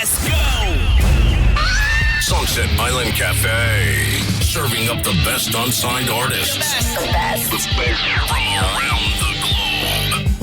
Let's go! Sunset Island Cafe, serving up the best unsigned artists. The best. From around the globe.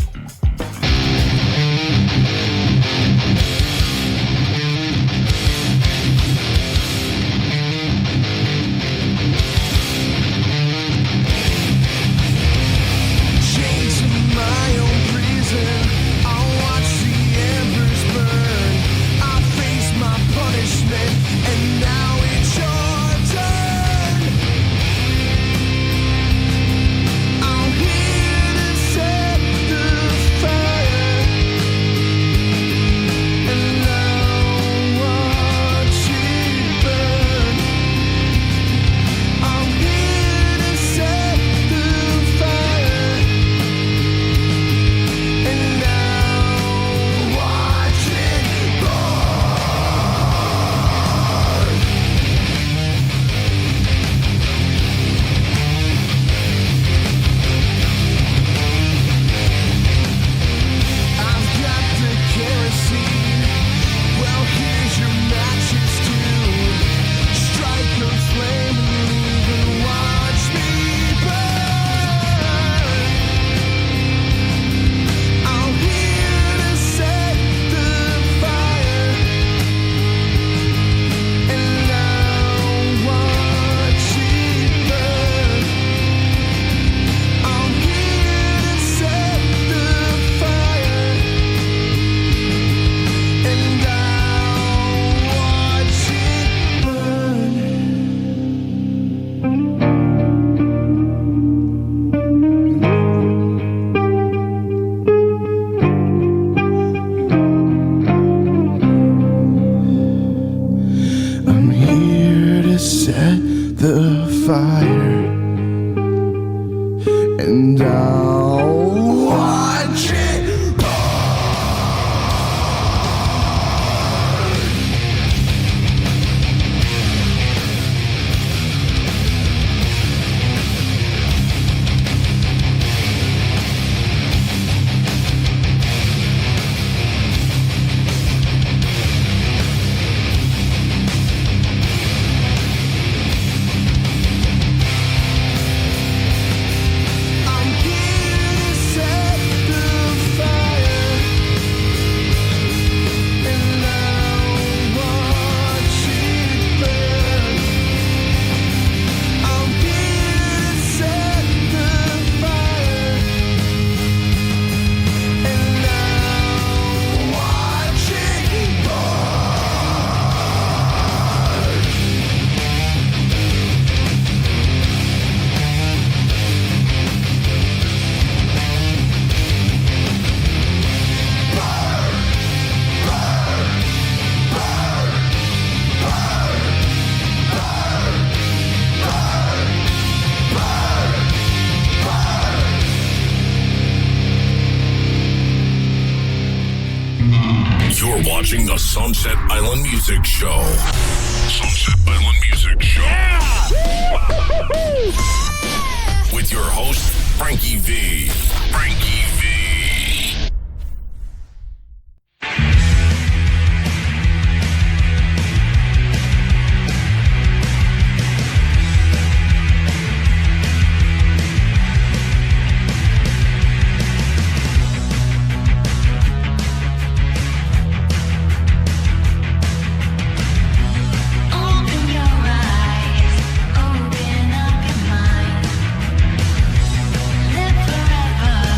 You're watching the Sunset Island Music Show. Sunset Island Music Show. Yeah! With your host, Frankie V. Frankie V. Live forever.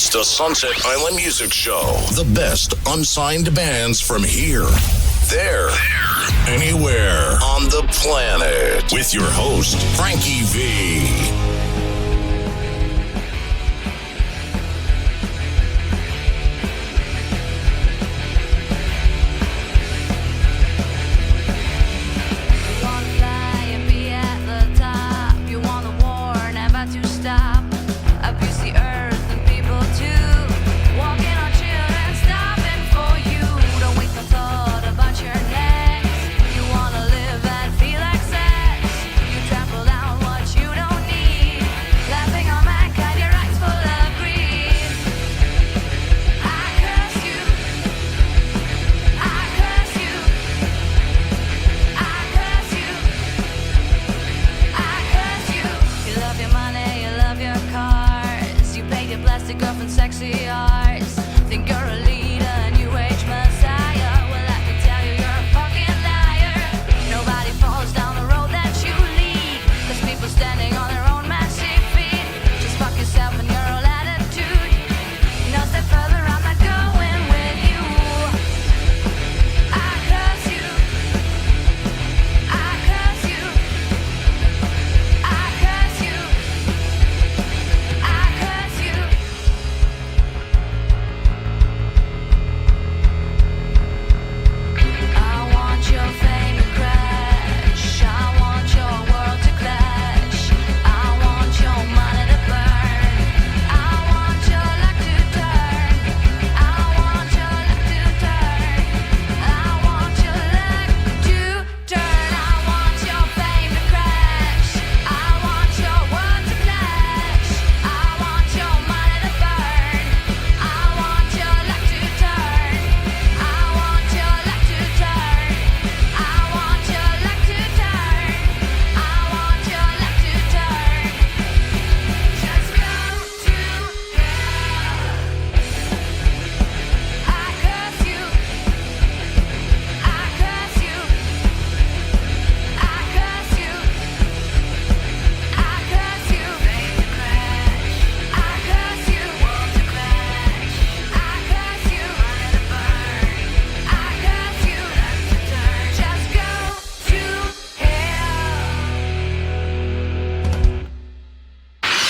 It's the Sunset Island Music Show. The best unsigned bands from here, there, anywhere on the planet. With your host, Frankie V.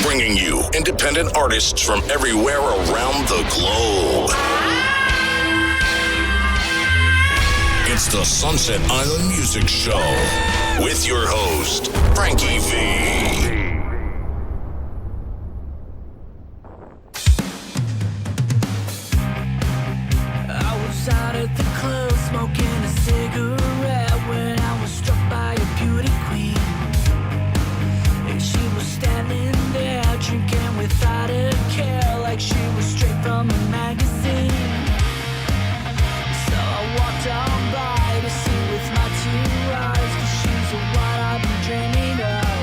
Bringing you independent artists from everywhere around the globe. It's the Sunset Island Music Show with your host, Frankie V. I was out at the club smoking a cigarette when I was struck by a beauty queen. And she was standing there drinking without a care, like she was straight from a magazine. So I walked on by to see with my two eyes, 'cause she's what I've been dreaming of.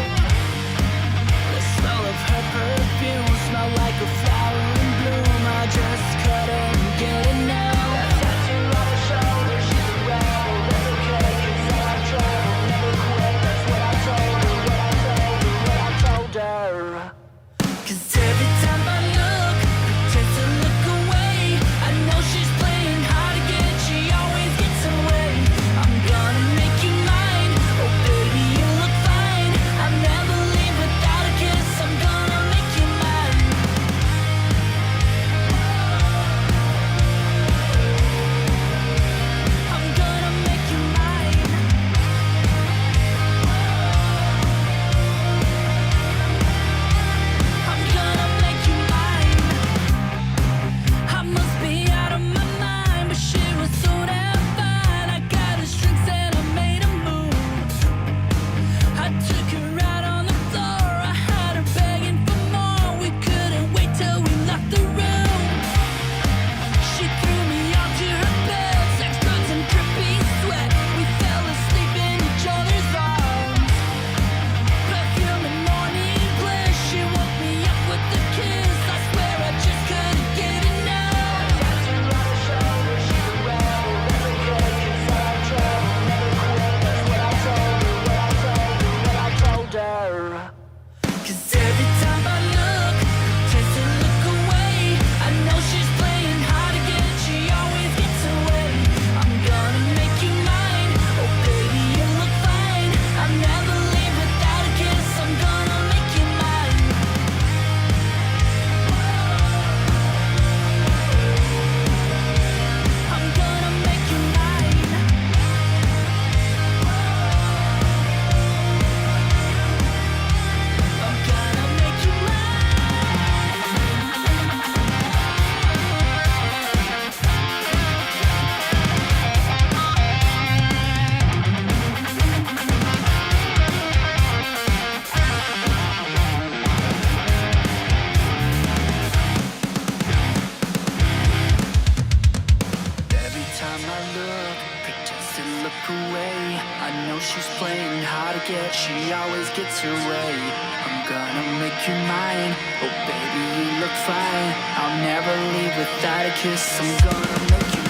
know she's playing hard to get, she always gets her way. I'm gonna make you mine, oh baby you look fine. I'll never leave without a kiss, I'm gonna make you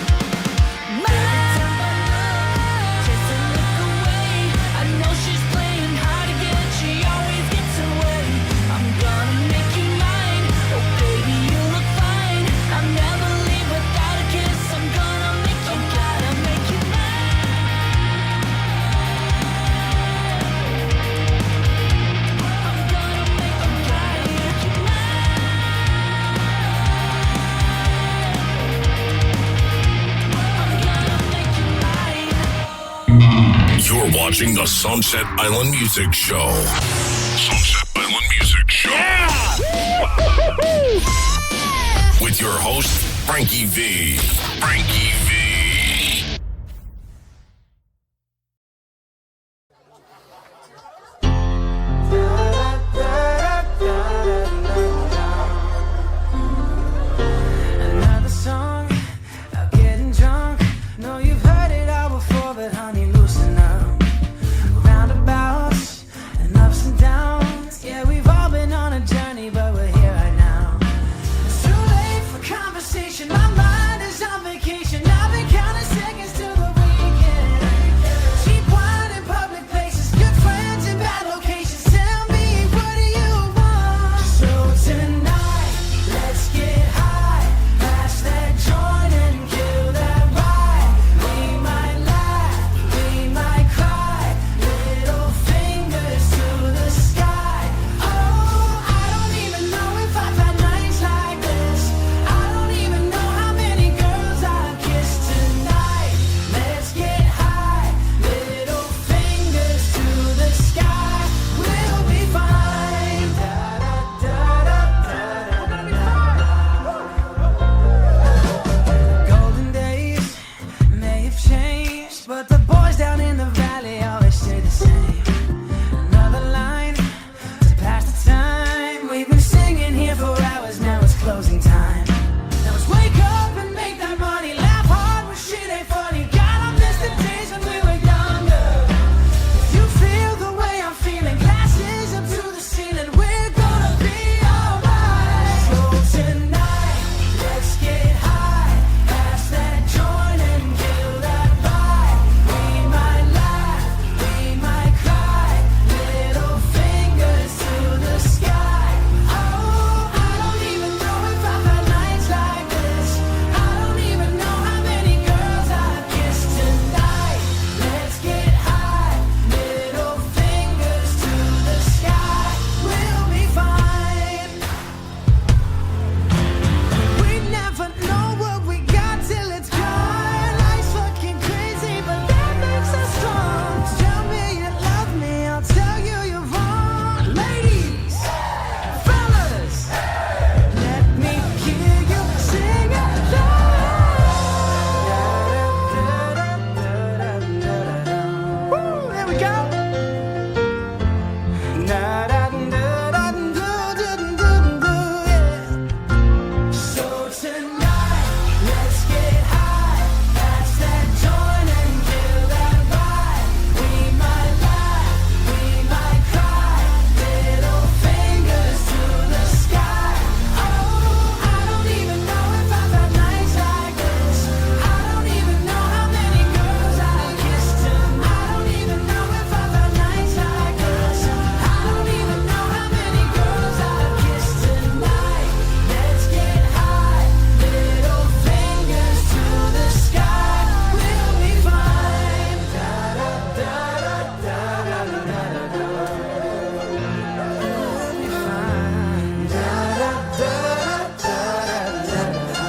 mine. Just to look away, I know she's playing hard to get, she always gets her way. I'm gonna make you mine, oh baby you look fine. I'll never leave without a kiss, I'm gonna make you, gotta make you mine. You're watching the Sunset Island Music Show. Sunset Island Music Show. Yeah! With your host, Frankie V. Frankie V. Another song about getting drunk. Know you've heard it all before, but honey, loosen up. Roundabouts and ups and downs. Yeah, we've all been on a journey, but we're here right now. It's too late for conversation. My mind is on vacation. I've been counting seconds to the weekend. Cheap wine in public places, good friends in bad locations. Tell me, what do you want? So tonight, let's get high. Pass that joint and kill that ride. We might laugh, we might cry. Little fingers to the sky. Oh, I don't even know if I've had nights like this. I don't even know how many girls I've kissed tonight. Let's get high. Little fingers to the sky. We'll be fine. Da da da da da. Golden days may have changed, but the boys down in the valley always stay the same. Another line to pass the time. We've been singing here for hours, now it's closing time. Now let's wake up and make that money. Laugh hard when shit ain't funny. God, I miss the days when we were younger. If you feel the way I'm feeling, glasses up to the ceiling, we're gonna be alright. So tonight, let's get high. Pass that joint and kill that vibe. We might laugh, we might cry. Little fingers to the sky. Oh, I don't even know if I've had nights like this. I don't even know how many girls I've kissed tonight. Let's get high. Little fingers to the sky. We'll be fine. We never know what we got till it's gone. Life's fucking crazy, but that makes us strong. Tell me you love me, I'll tell you you're wrong. Ladies, fellas, let me hear you sing along. Woo, there we go. So tonight, let's get high. Pass that joint and kill that vibe. We might laugh, we might cry. Little fingers to the sky. Oh, I don't even know if I've had nights like this. I don't even know how many girls I've kissed tonight. I don't even know if I've had nights like this. I don't even know how many girls I've kissed tonight. Let's get high. Little fingers to the sky. We'll be fine. Da da da da da da da da. We'll be fine. Da da da da da da.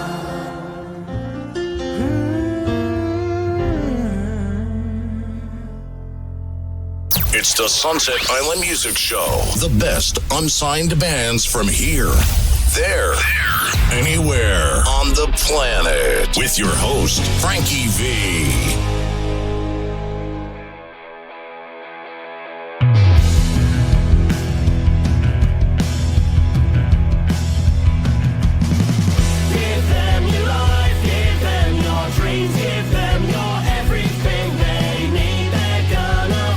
It's the Sunset Island Music Show. The best unsigned bands from here, there, anywhere on the planet. With your host, Frankie V. Give them your life, give them your dreams, give them your everything they need. They're gonna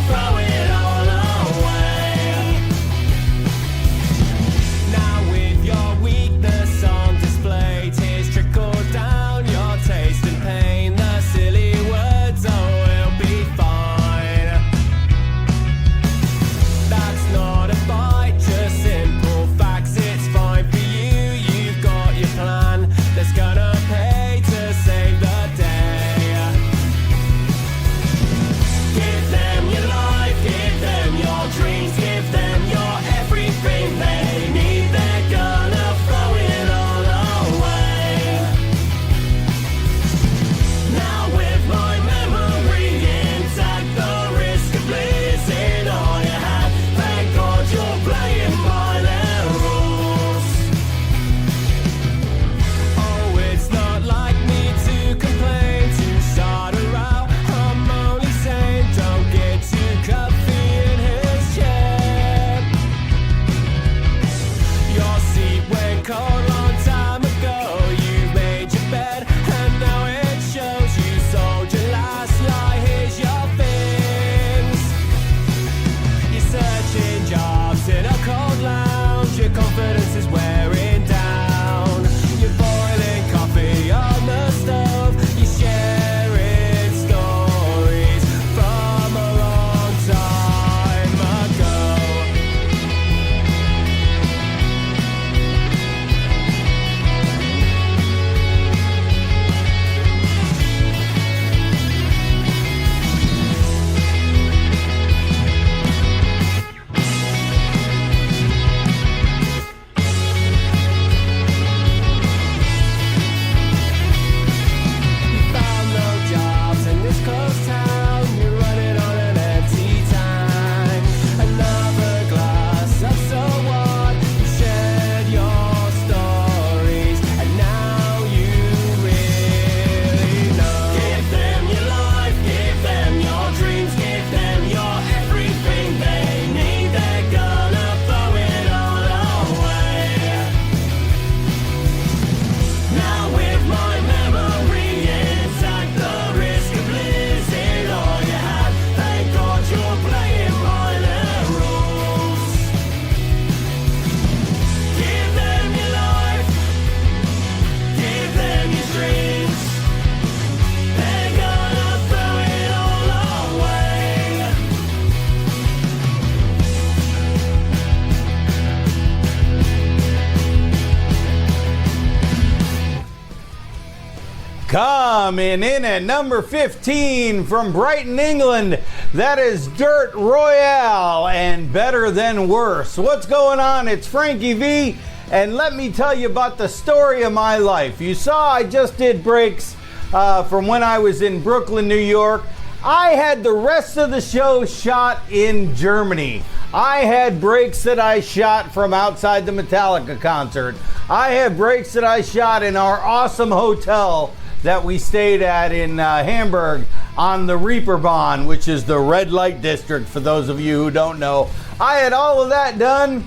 Coming in at number 15 from Brighton, England, that is Dirt Royale and Better Than Worse. What's going on? It's Frankie V, and let me tell you about the story of my life. You saw I just did breaks from when I was in Brooklyn, New York. I had the rest of the show shot in Germany. I had breaks that I shot from outside the Metallica concert. I had breaks that I shot in our awesome hotel that we stayed at in Hamburg on the Reeperbahn, which is the red light district for those of you who don't know. I had all of that done.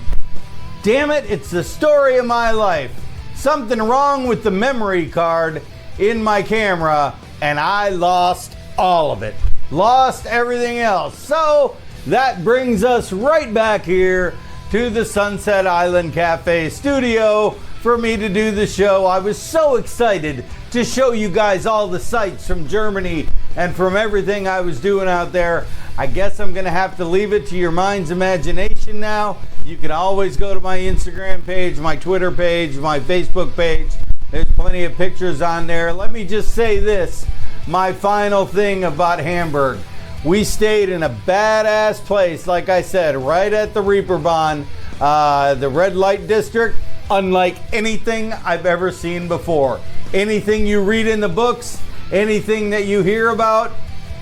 Damn it, it's the story of my life. Something wrong with the memory card in my camera, and I lost all of it. Lost everything else. So that brings us right back here to the Sunset Island Cafe studio for me to do the show. I was so excited to show you guys all the sights from Germany and from everything I was doing out there. I guess I'm gonna have to leave it to your mind's imagination now. You can always go to my Instagram page, my Twitter page, my Facebook page. There's plenty of pictures on there. Let me just say this, my final thing about Hamburg. We stayed in a badass place, like I said, right at the Reeperbahn, the red light district, unlike anything I've ever seen before. Anything you read in the books, anything that you hear about,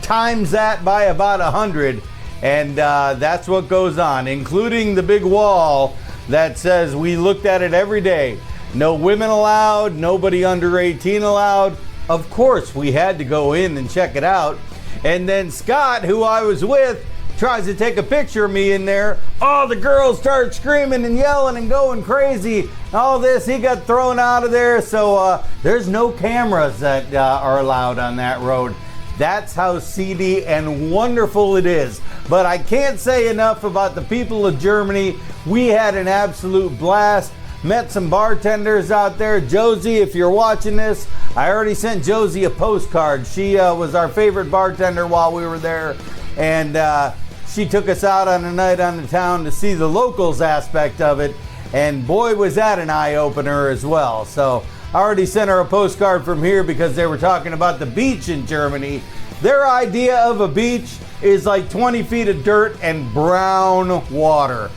times that by about 100. And that's what goes on, including the big wall that says we looked at it every day. No women allowed, nobody under 18 allowed. Of course, we had to go in and check it out. And then Scott, who I was with, tries to take a picture of me in there. Oh, the girls start screaming and yelling and going crazy. All this, he got thrown out of there. So there's no cameras that are allowed on that road. That's how seedy and wonderful it is. But I can't say enough about the people of Germany. We had an absolute blast. Met some bartenders out there. Josie, if you're watching this, I already sent Josie a postcard. She was our favorite bartender while we were there. And she took us out on a night on the town to see the locals aspect of it. And boy, was that an eye-opener as well. So I already sent her a postcard from here because they were talking about the beach in Germany. Their idea of a beach is like 20 feet of dirt and brown water.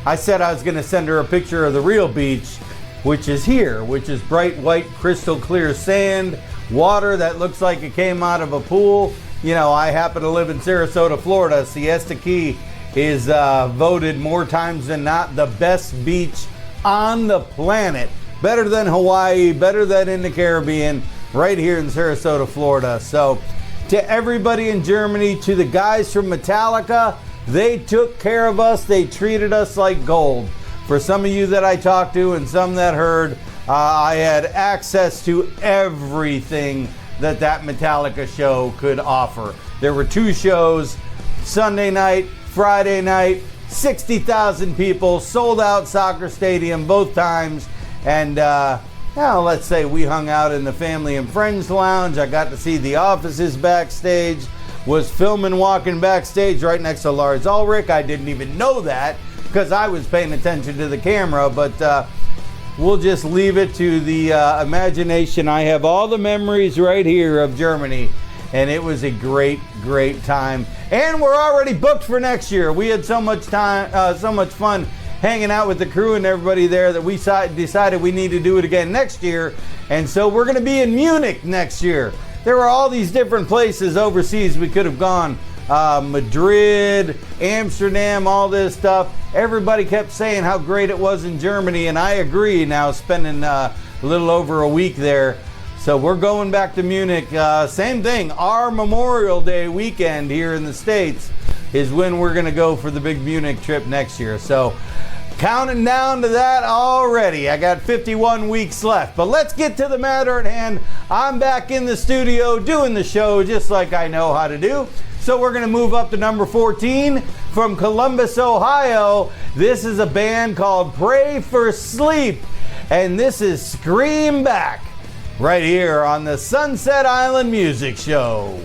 I said I was going to send her a picture of the real beach, which is here, which is bright white, crystal clear sand, water that looks like it came out of a pool. You know, I happen to live in Sarasota, Florida. Siesta Key is voted more times than not the best beach on the planet. Better than Hawaii, better than in the Caribbean, right here in Sarasota, Florida. So to everybody in Germany, to the guys from Metallica, they took care of us. They treated us like gold. For some of you that I talked to and some that heard, I had access to everything that Metallica show could offer. There were 2 shows, Sunday night, Friday night, 60,000 people, sold out soccer stadium both times. And now let's say we hung out in the family and friends lounge. I got to see the offices backstage. Was filming walking backstage right next to Lars Ulrich. I didn't even know that because I was paying attention to the camera, but we'll just leave it to the imagination. I have all the memories right here of Germany, and it was a great, great time. And we're already booked for next year. We had so much time, so much fun hanging out with the crew and everybody there that we decided we need to do it again next year. And so we're going to be in Munich next year. There were all these different places overseas we could have gone. Madrid, Amsterdam, all this stuff. Everybody kept saying how great it was in Germany, and I agree now, spending a little over a week there. So we're going back to Munich. Same thing, our Memorial Day weekend here in the States is when we're going to go for the big Munich trip next year. So counting down to that already. I got 51 weeks left. But let's get to the matter at hand. I'm back in the studio doing the show just like I know how to do. So we're going to move up to number 14 from Columbus, Ohio. This is a band called Pray for Sleep. And this is Scream Back right here on the Sunset Island Music Show.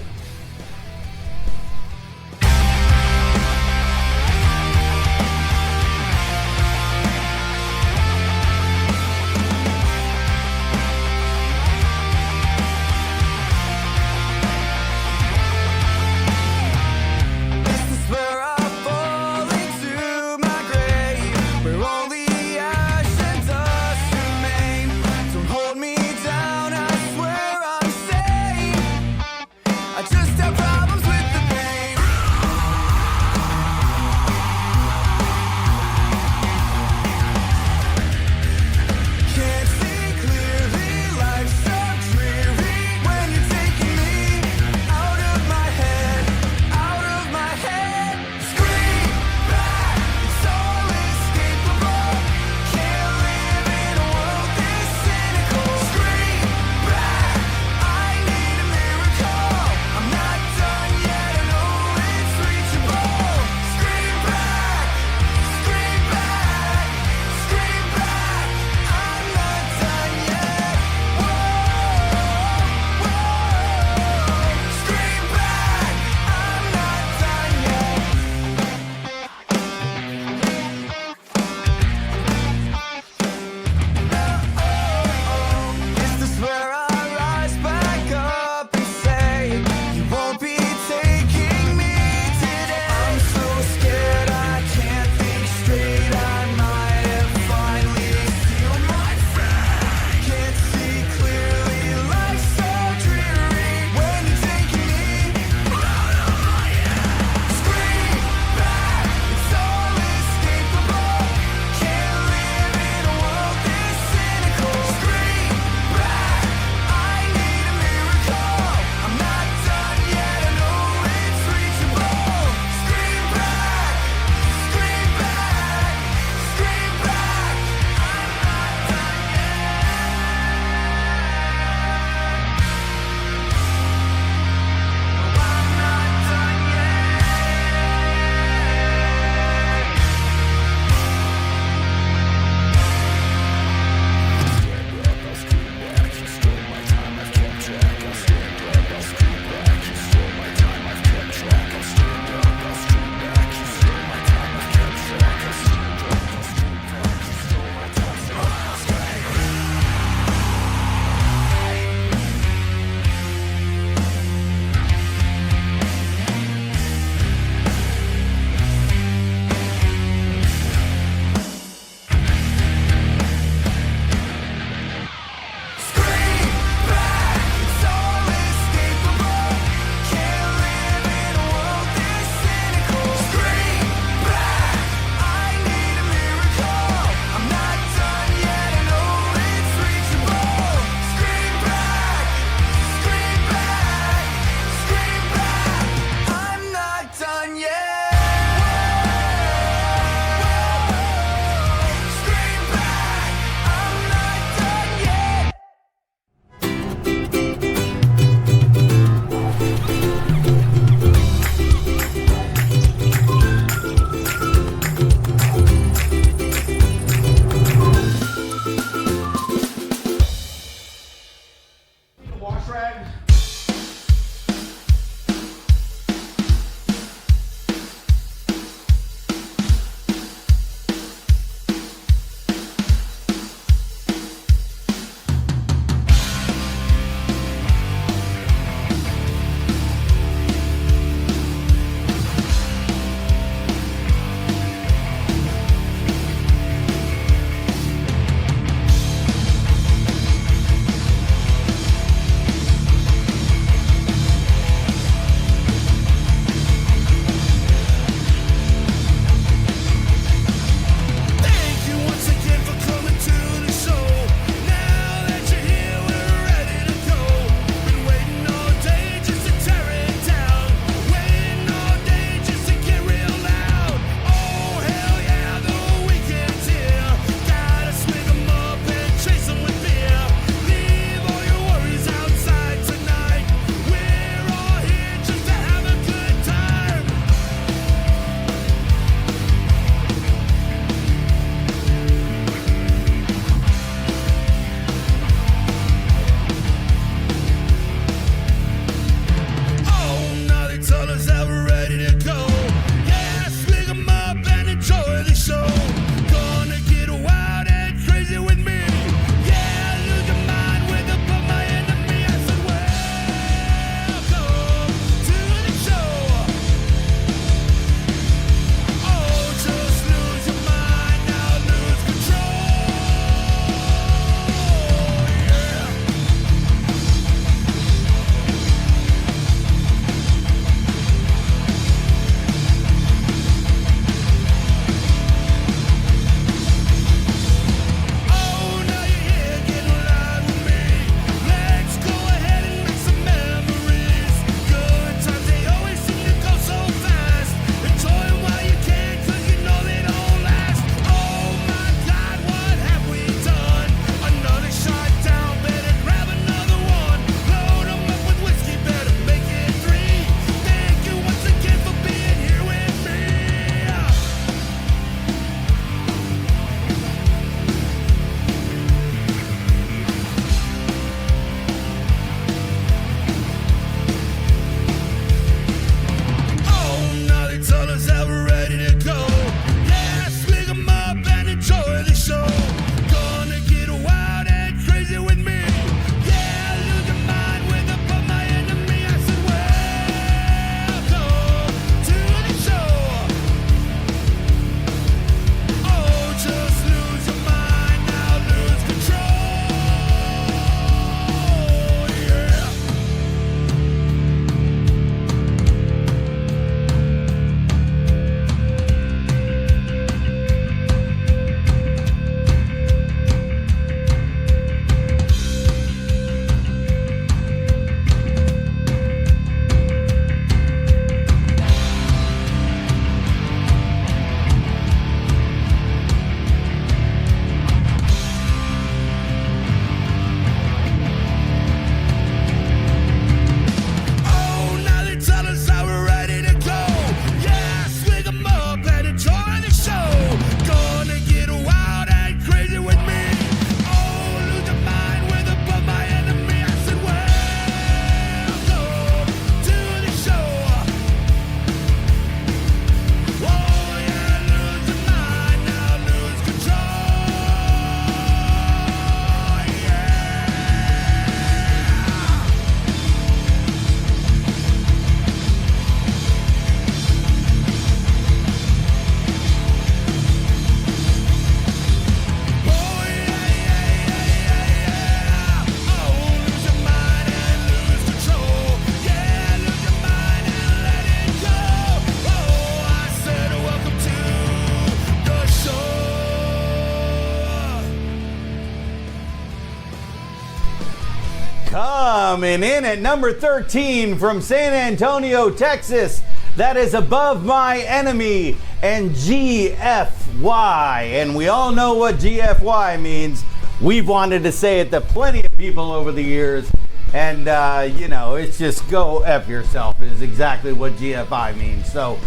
Coming in at number 13 from San Antonio, Texas, that is Above My Enemy and GFY. And we all know what GFY means. We've wanted to say it to plenty of people over the years. And, it's just go F yourself is exactly what GFI means. So,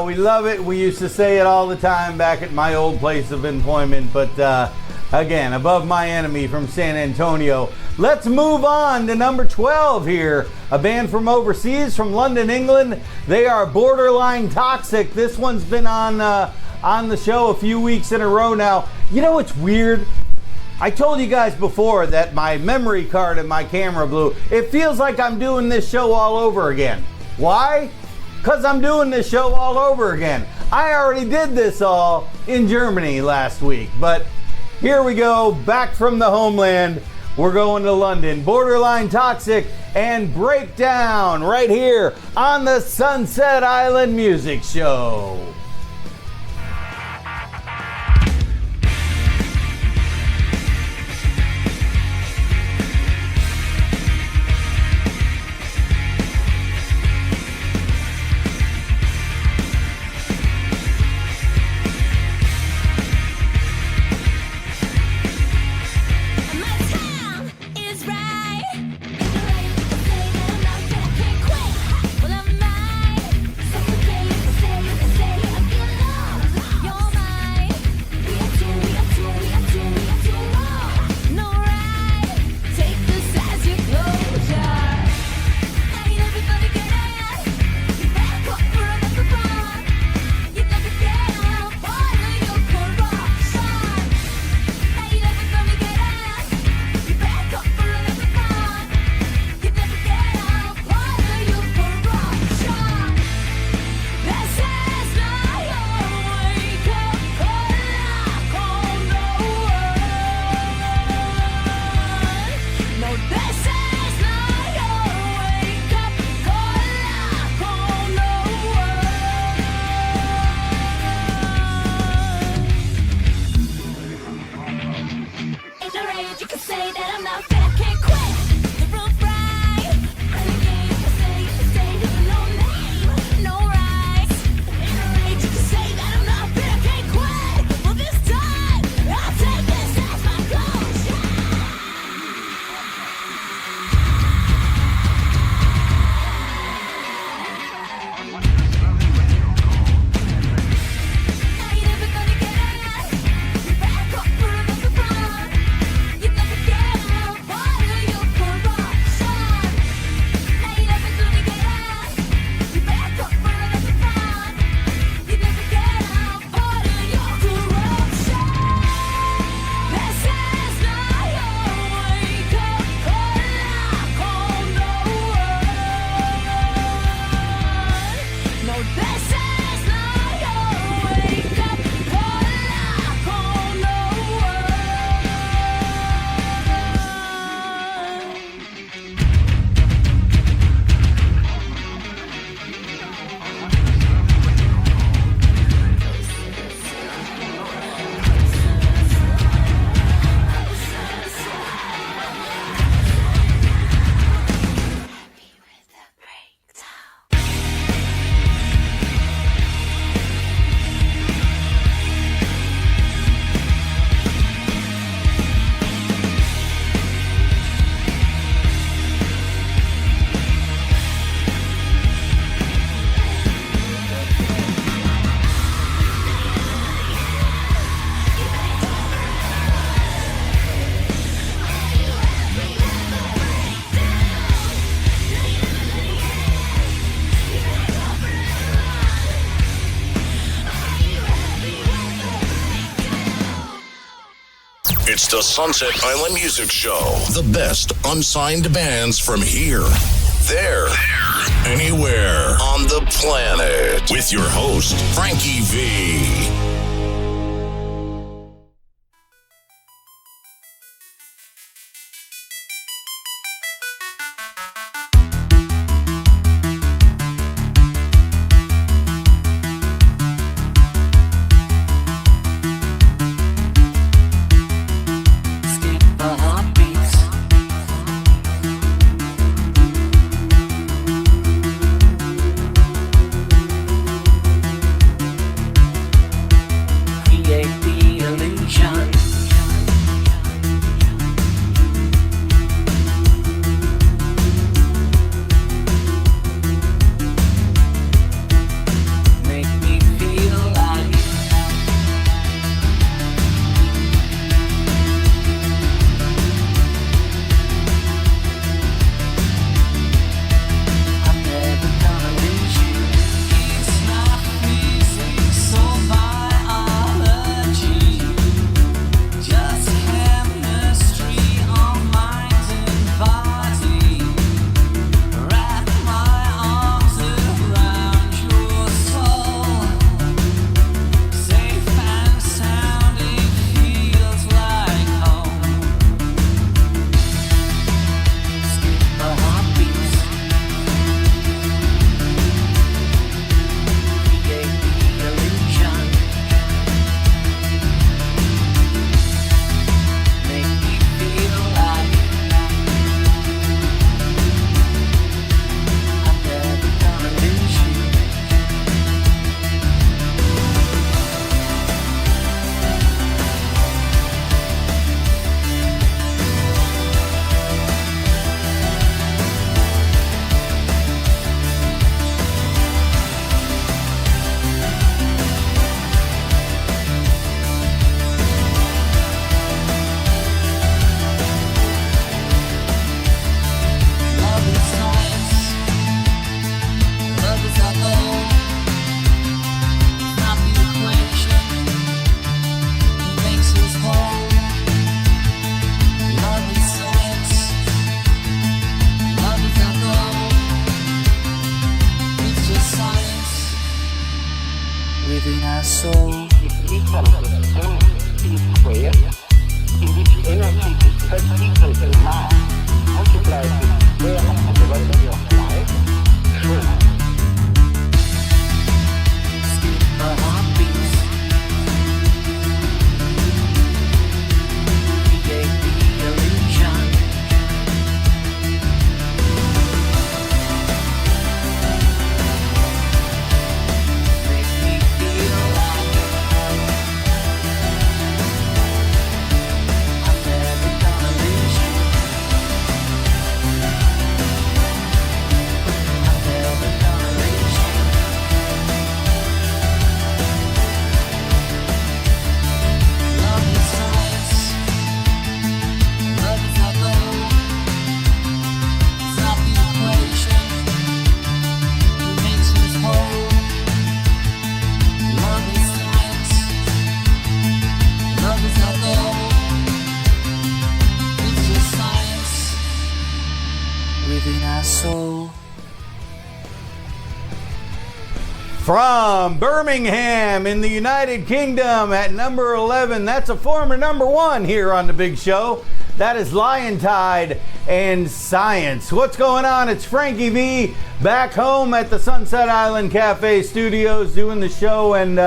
we love it. We used to say it all the time back at my old place of employment. But, again, Above My Enemy from San Antonio. Let's move on to number 12 here. A band from overseas, from London, England. They are Borderline Toxic. This one's been on the show a few weeks in a row now. You know what's weird? I told you guys before that my memory card and my camera blew. It feels like I'm doing this show all over again. Why? Because I'm doing this show all over again. I already did this all in Germany last week, but here we go, back from the homeland. We're going to London. Borderline Toxic and Breakdown right here on the Sunset Island Music Show. It's the Sunset Island Music Show. The best unsigned bands from here, there, anywhere on the planet. With your host, Frankie V. within our soul. It becomes a turn square in which energy is per equal to mass multiplied with square of the velocity of light. True. Skip a heartbeat. Create the illusion. Make me feel like I'm never gonna lose you. I'm never gonna lose you. Love is science. Love is our goal. Stop the equation. It makes us whole. Love is science. Love is our goal. It's just science within our soul. From Birmingham in the United Kingdom at number 11, that's a former number 1 here on The Big Show. That is Lion Tide and Science. What's going on? It's Frankie V back home at the Sunset Island Cafe Studios doing the show. And,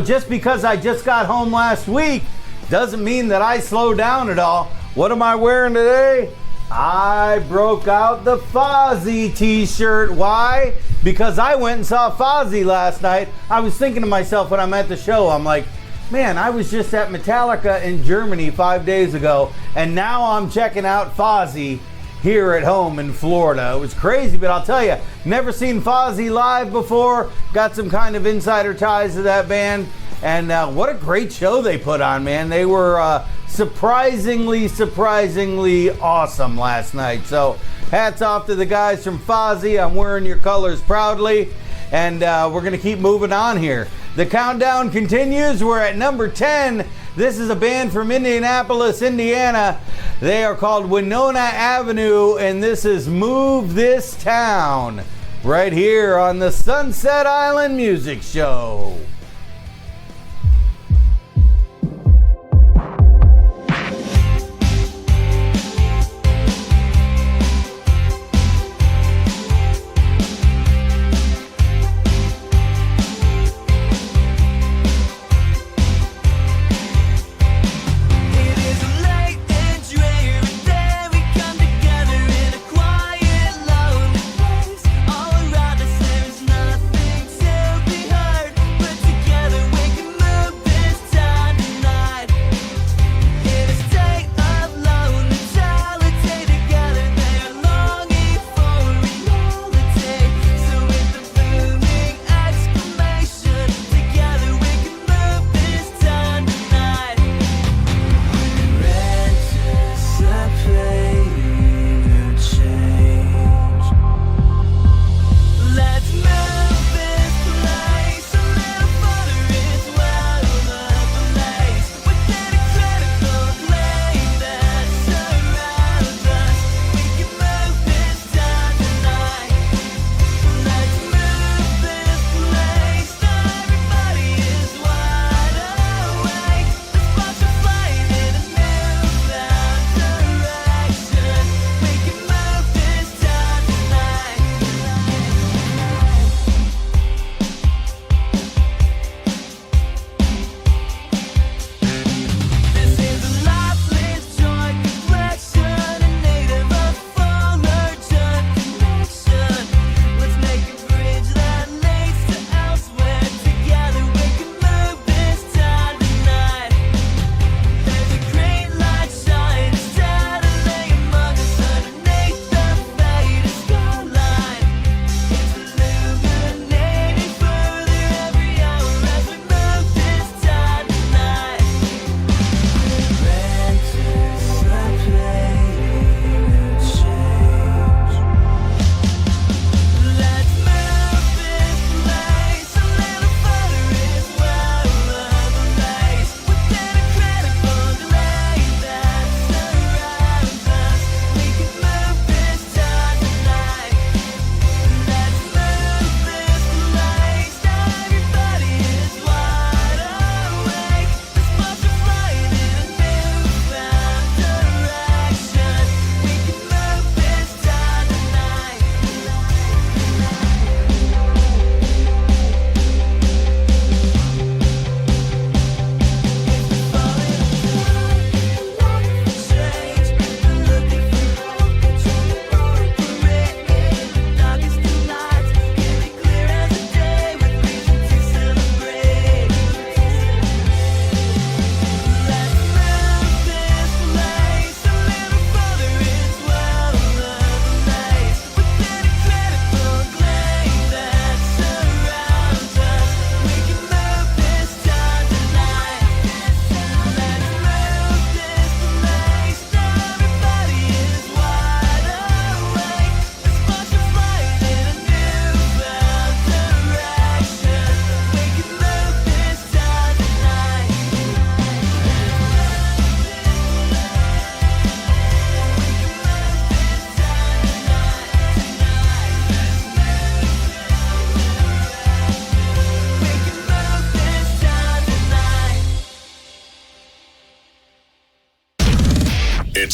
just because I just got home last week doesn't mean that I slow down at all. What am I wearing today? I broke out the Fozzy t-shirt. Why? Because I went and saw Fozzy last night. I was thinking to myself when I'm at the show, I'm like, man, I was just at Metallica in Germany 5 days ago, and now I'm checking out Fozzy here at home in Florida. It was crazy, but I'll tell you, never seen Fozzy live before. Got some kind of insider ties to that band, and what a great show they put on, man. They were surprisingly awesome last night. So hats off to the guys from Fozzy. I'm wearing your colors proudly, and we're going to keep moving on here. The countdown continues. We're at number 10. This is a band from Indianapolis, Indiana. They are called Winona Avenue, and this is Move This Town right here on the Sunset Island Music Show. It is late and dreary day. We come together in a quiet, lonely place. All around us there is nothing to be heard, but together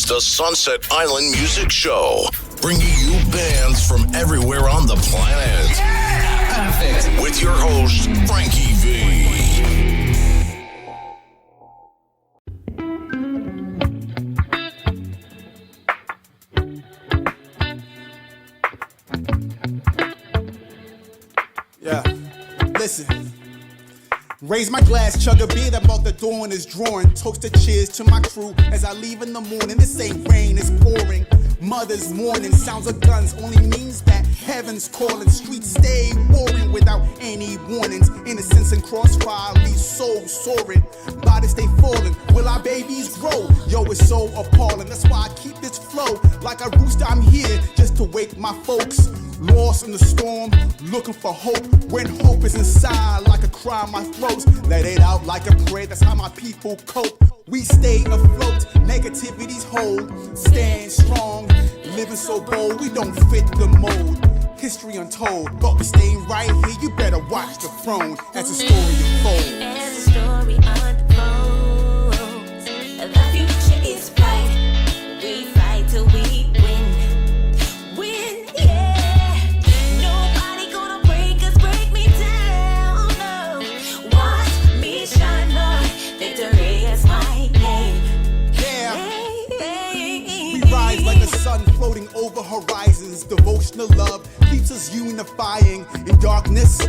It's the Sunset Island Music Show, bringing you bands from everywhere on the planet. Yeah! Perfect. With your host, Frankie V. Yeah, listen. Raise my glass, chug a beer that brought the dawn is drawing. Toast to cheers to my crew as I leave in the morning. This ain't rain, it's pouring. Mother's mourning, sounds of guns only means that heaven's calling. Streets stay warring without any warnings. Innocence and crossfire leave souls soaring. Bodies stay falling, will our babies grow? Yo, it's so appalling. That's why I keep this flow like a rooster. I'm here just to wake my folks. Lost in the storm, looking for hope. When hope is inside, like a cry in my throat. Let it out like a prayer, that's how my people cope. We stay afloat, negativity's hold. Stand strong, living so bold. We don't fit the mold. History untold, but we staying right here. You better watch the throne as the story unfolds. As the story unfolds, the future is bright. We fight till we win. Win, yeah. Nobody gonna break us, break me down, no. Watch me shine, Lord. Victory is my name. Yeah. We rise like the sun floating over horizons. Devotional love keeps us unifying in darkness.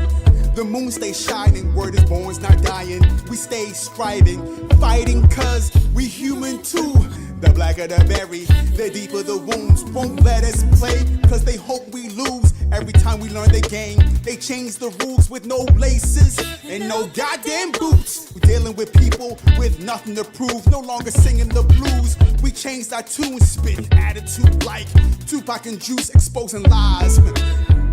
The moon stays shining, word is born, it's not dying. We stay striving, fighting cause we human too. The blacker the berry, the deeper the wounds. Won't let us play cause they hope we lose. Every time we learn the game, they change the rules with no laces and no goddamn boots. We're dealing with people with nothing to prove, no longer singing the blues. We changed our tune, spit attitude like Tupac and Juice exposing lies.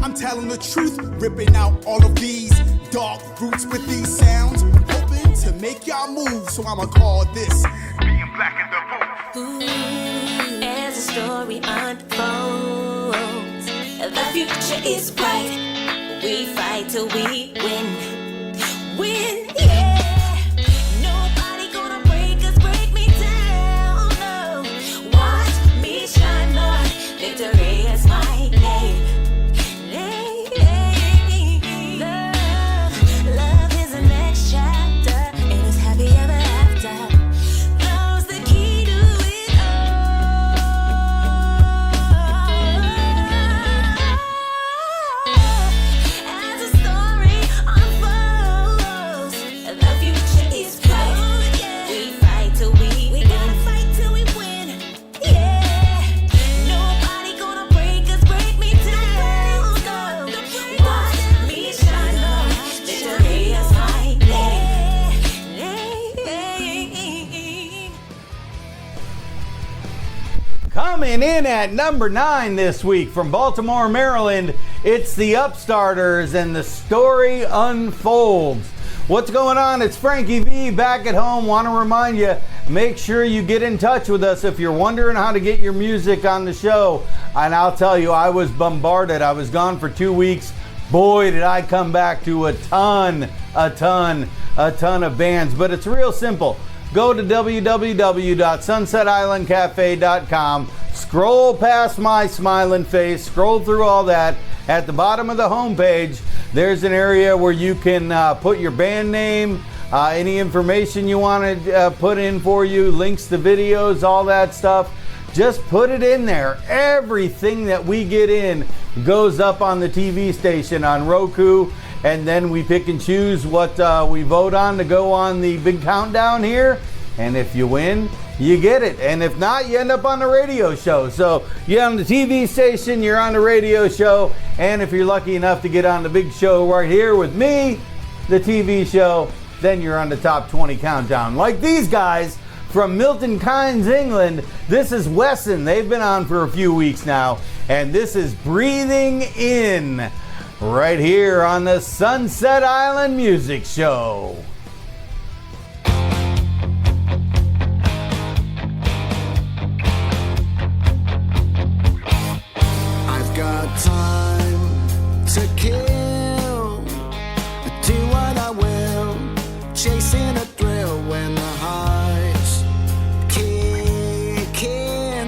I'm telling the truth, ripping out all of these dark roots with these sounds, hoping to make y'all move. So I'ma call this being black in the booth. As the story unfolds, the future is bright. We fight till we win. Win, yeah. Nobody gonna break us, break me down, no. Watch me shine, Lord. Victory is my name. Love is the next chapter, and it's happy ever after. Love's the key to it all. As the story unfolds, the future is bright. We fight till we gotta fight till we win. Yeah, nobody gonna break us, break me down. No, watch me shine, Lord. Victory is my name. Coming in at number 9 this week from Baltimore, Maryland, it's the Upstarters and the story unfolds. What's going on? It's Frankie V back at home. Want to remind you, make sure you get in touch with us if you're wondering how to get your music on the show. And I'll tell you, I was bombarded. I was gone for 2 weeks. Boy, did I come back to a ton of bands. But it's real simple. Go to www.sunsetislandcafe.com. Scroll past my smiling face. Scroll through all that. At the bottom of the homepage, there's an area where you can put your band name, any information you want to put in for you, links to videos, all that stuff. Just put it in there. Everything that we get in goes up on the TV station on Roku, and then we pick and choose what we vote on to go on the big countdown here. And if you win, you get it. And if not, you end up on the radio show. So you're on the TV station, you're on the radio show, and if you're lucky enough to get on the big show right here with me, the TV show, then you're on the top 20 countdown. Like these guys from Milton Keynes, England. This is Wesson. They've been on for a few weeks now, and this is Breathing In right here on the Sunset Island Music Show. I've got time to kill, do what I will, chasing a thrill when the heart's kicking.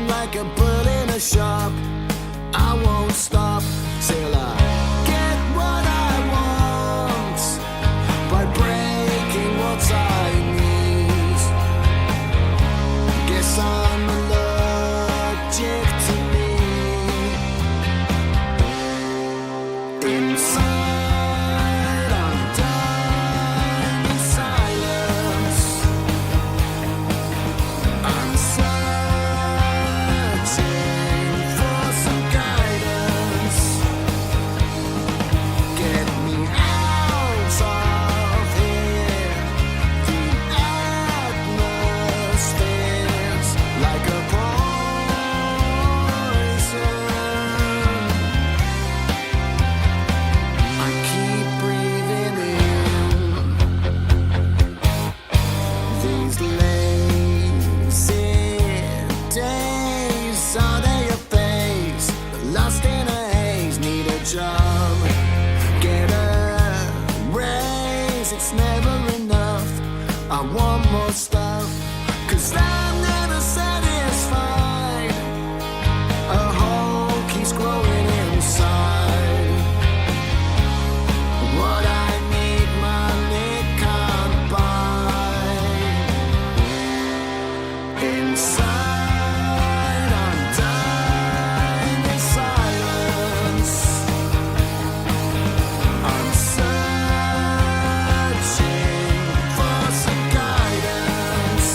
never enough. I want more stuff, 'cause I'm never satisfied. A hole keeps growing inside. What I need, money can't buy. Inside, I'm dying in silence. I'm searching for some guidance.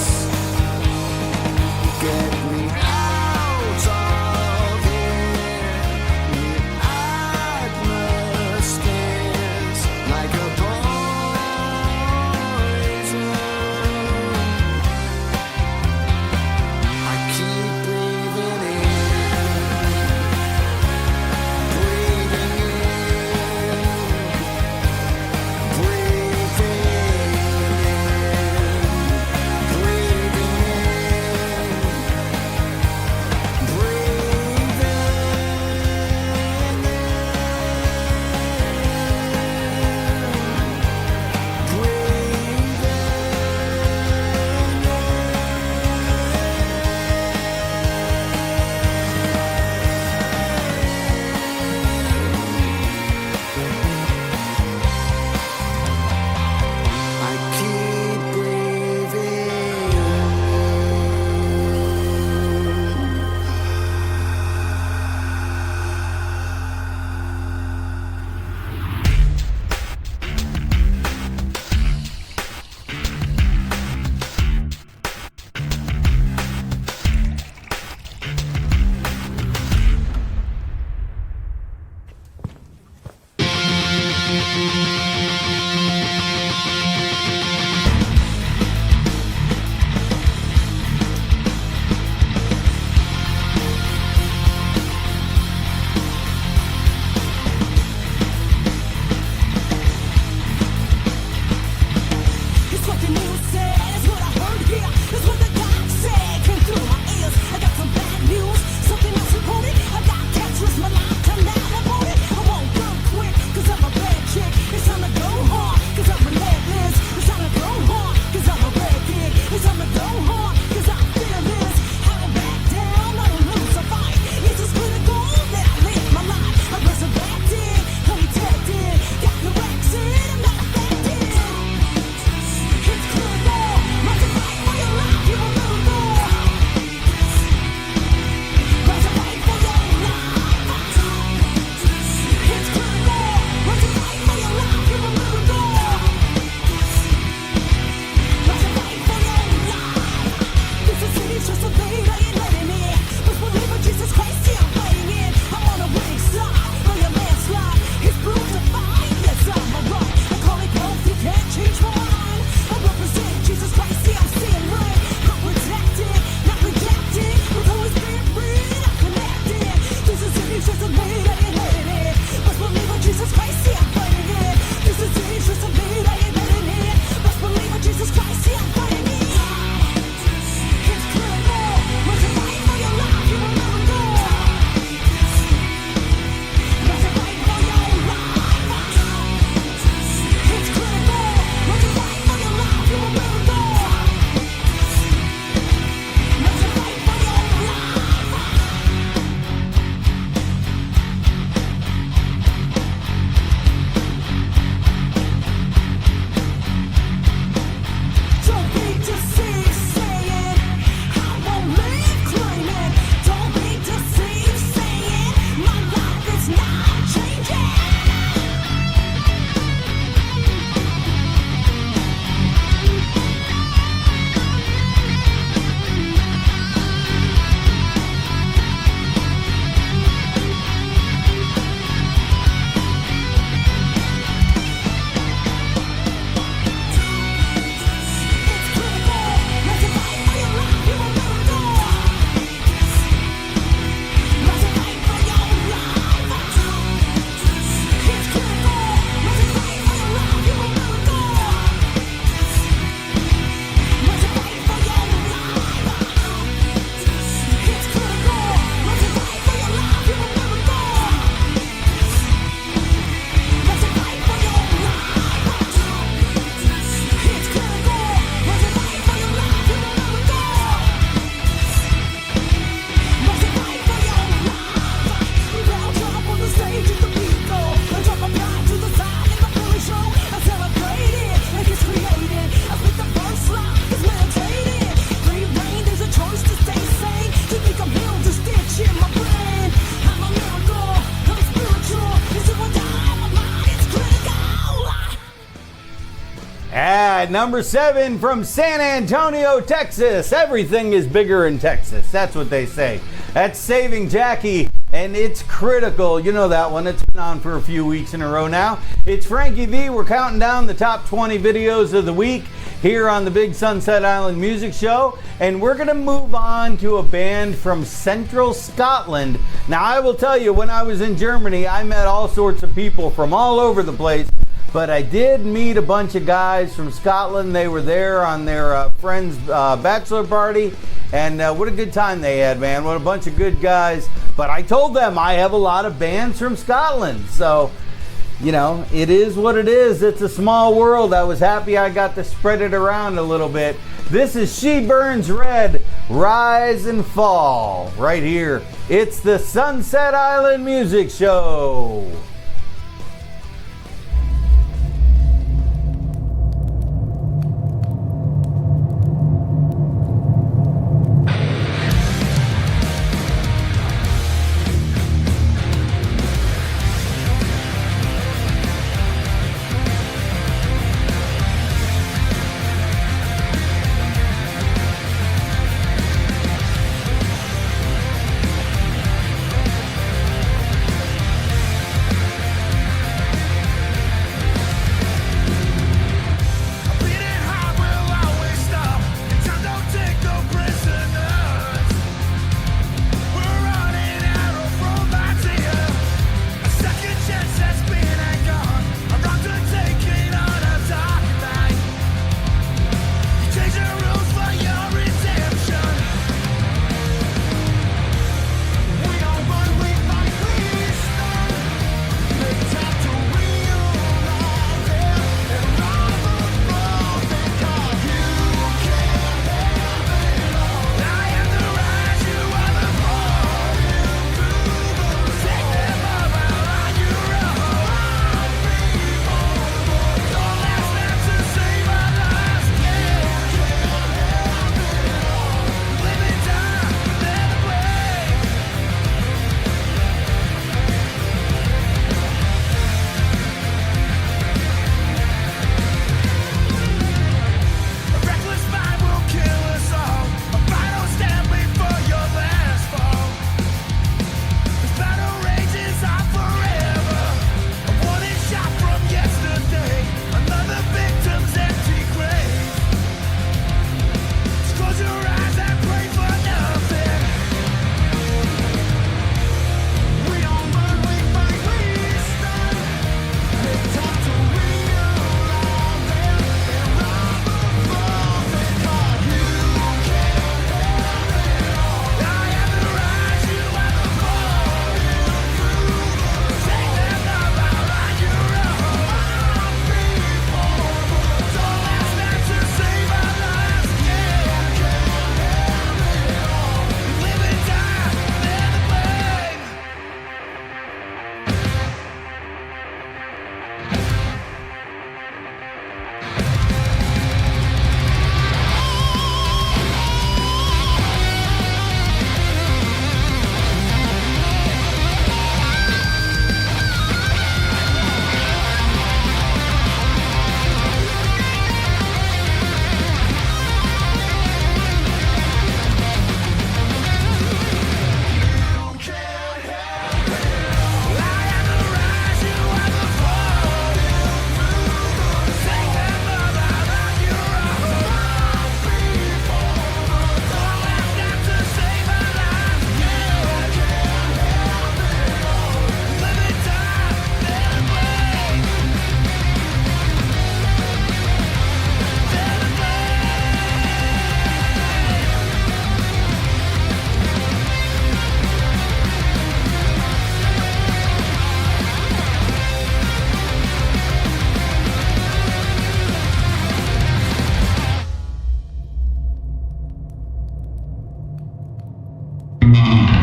At number 7 from San Antonio, Texas. Everything is bigger in Texas. That's what they say. That's Saving Jackie, and it's critical. You know that one. It's been on for a few weeks in a row now. It's Frankie V. We're counting down the top 20 videos of the week here on the Big Sunset Island Music Show. And we're going to move on to a band from Central Scotland. Now, I will tell you, when I was in Germany, I met all sorts of people from all over the place. But I did meet a bunch of guys from Scotland. They were there on their friend's bachelor party. And what a good time they had, man. What a bunch of good guys. But I told them I have a lot of bands from Scotland. So, you know, it is what it is. It's a small world. I was happy I got to spread it around a little bit. This is She Burns Red, Rise and Fall, right here. It's the Sunset Island Music Show.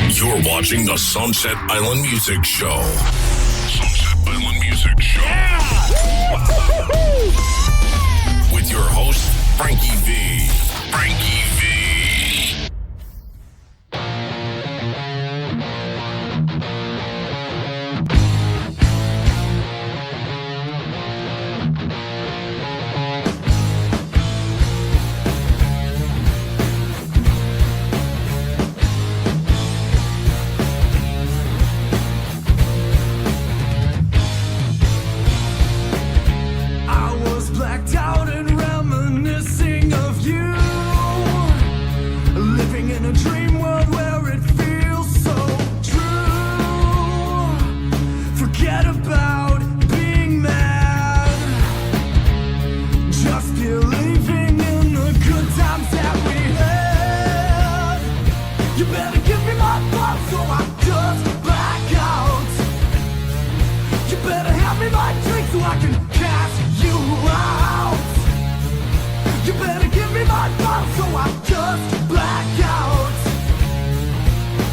You're watching the Sunset Island Music Show. Sunset Island Music Show. Yeah! With your host, Frankie V. Frankie V. You better give me my bottle so I just black out.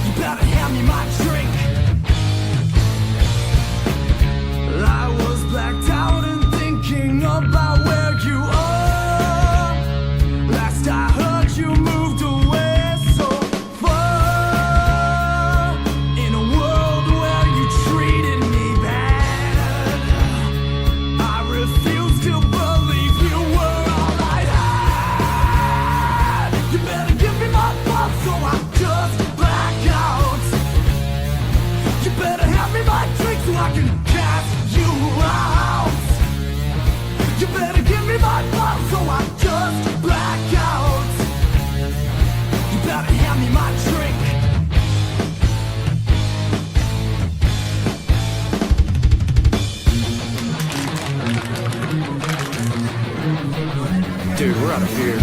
You better hand me my drink. I was blacked out and thinking about where you are. Last I heard you moved away so far. In a world where you treated me bad, I refuse to believe you were all I had. You better give me my phone so I just black out. You better hand me my drink so I can cast you out. You better give me my bottle so I just black out. You better hand me my drink. Dude, we're out of here.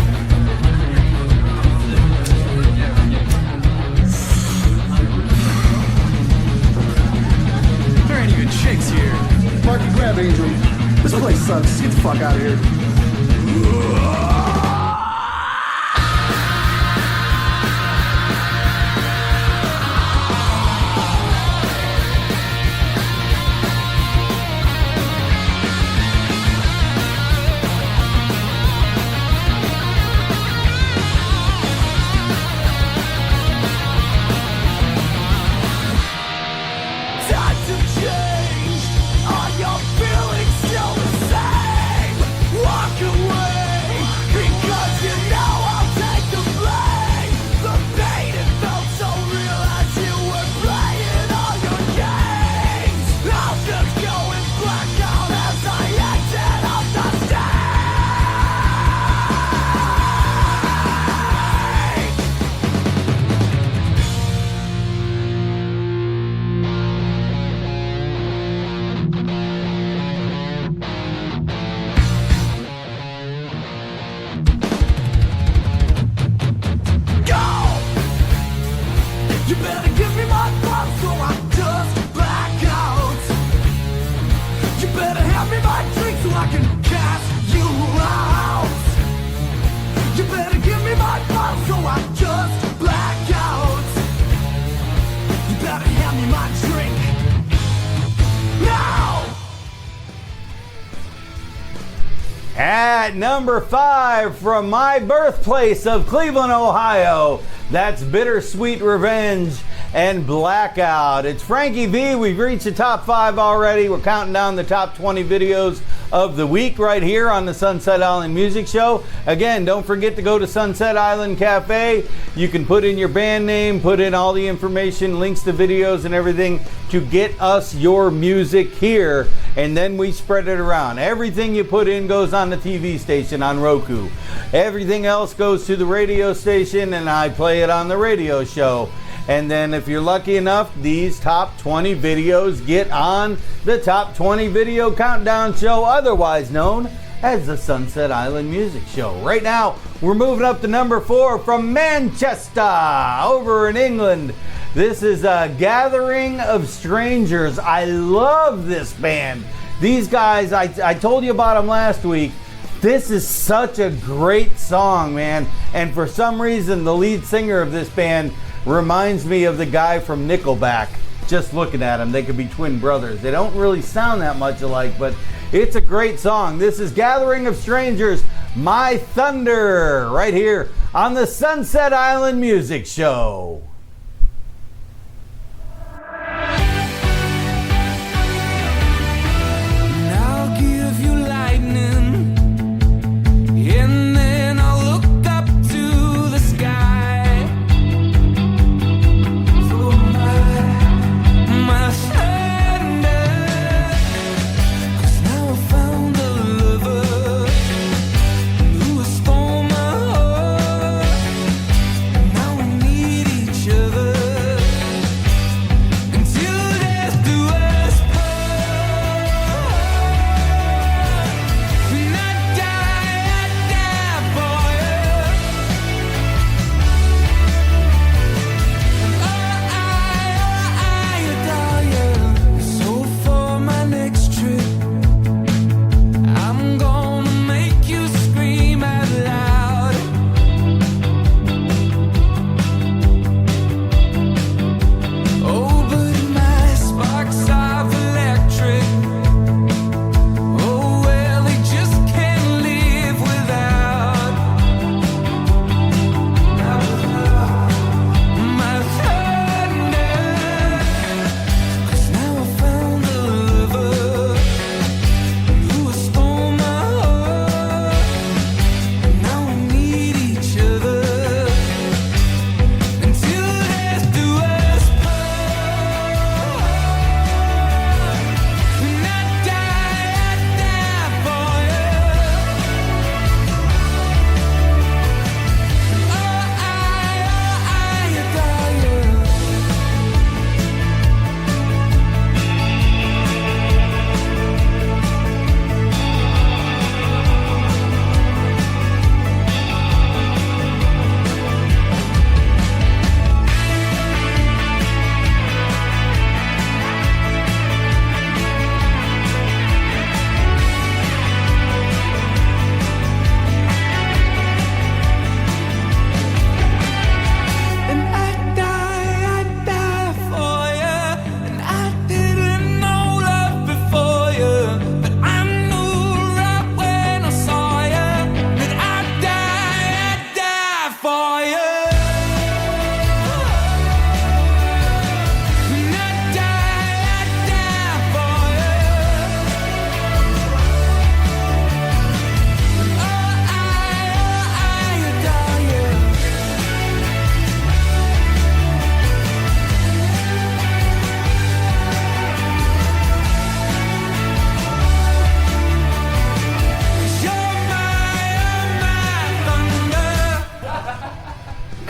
There ain't even chicks here. Marky, grab Angel. This place sucks. Get the fuck out of here. Time to change. Are your feelings still the same? Walk away, because you know I'll take the blame. The pain, it felt so real as you were playing all your games. I'll just go and black out as I exit off the stage. Go! You better give me my bottle so I just black out. You better hand me my drink so I can cast you out. You better give me my bottle so I just black out. You better hand me my drink. Now! At number 5 from my birthplace of Cleveland, Ohio, that's Bittersweet Revenge and Blackout. It's Frankie V. We've reached the top 5 already. We're counting down the top 20 videos of the week right here on the Sunset Island Music Show. Again, don't forget to go to Sunset Island Cafe. You can put in your band name, put in all the information, links to videos and everything to get us your music here, and then we spread it around. Everything you put in goes on the TV station on Roku. Everything else goes to the radio station, and I play it on the radio show. And then if you're lucky enough, these top 20 videos get on the top 20 video countdown show, otherwise known as the Sunset Island Music Show. Right now, we're moving up to number 4 from Manchester over in England. This is a Gathering of Strangers. I love this band. These guys, I told you about them last week. This is such a great song, man. And for some reason, the lead singer of this band reminds me of the guy from Nickelback. Just looking at them, they could be twin brothers. They don't really sound that much alike, but it's a great song. This is Gathering of Strangers, My Thunder, right here on the Sunset Island Music Show. I'll give you lightning, and then I'll look up to the sky for my thunder. 'Cause now I found a lover who has stolen my heart. Now we need each